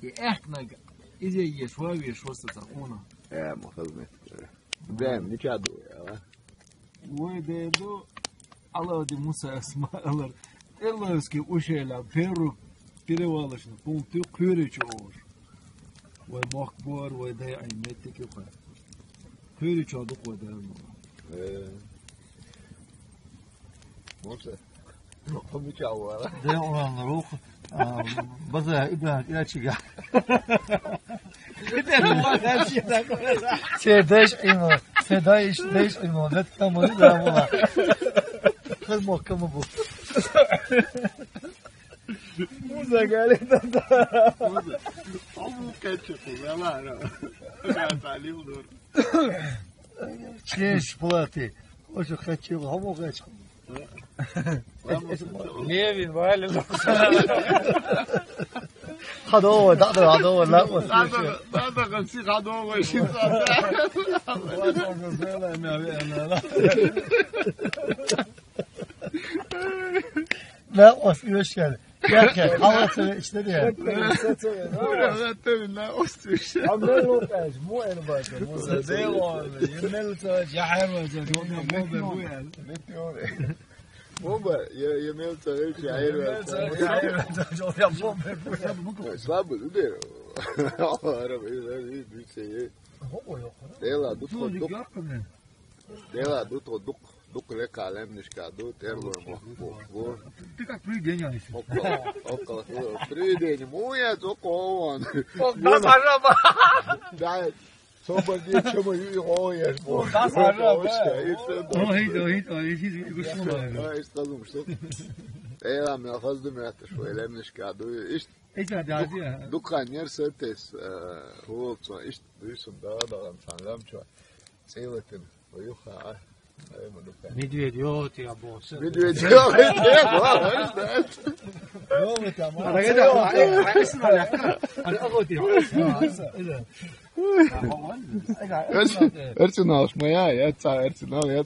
إحنا إذا يشوي تقونا مخزمت دائم نكادو ويدو الله دي موسى اسمع الله الله يسكي وشيلا بيرو بيروالشنا بوم تو كوريتش اور ومخبور وده عيمتك يخا كوريتش ادق وده موسى هم يجاوا ده نروح بس إذا تيجي سيداش إيمو نتكلم ولا خل محكم بو موسى قال لي هم كاتشف ولا أنا تعليم دور شيش بلاتي وش كاتشف هم كاتشف نيفين ولا هذا لا هذا غسي هذا هو شيء لا وش يعني يا خلاص اشتري لا تبنا أستوش عملوا تاج مو أنا بس موسى ديوان يملوا تاج يا حرمة مو برويا مو يميل تغير شعير يا مو برويا صعب ده عارف إيه بيسيه ديلا دوت دق لك على نشكادو تيرلو مخبو تك بريدين يعني اوكا بريدين مو يا توكون بس عربا ده صوب دي كما يهوير بس عربا هي يقولون استاذ مش ايه من قصد ما شويه لا نشكادو ايش ايش هذا دكان يرسلتس هو ايش بيسون ده فهمت شو سيلتن ويخا Медведь, я босс. Медведь, Arsenal, mas é, Arsenal, é,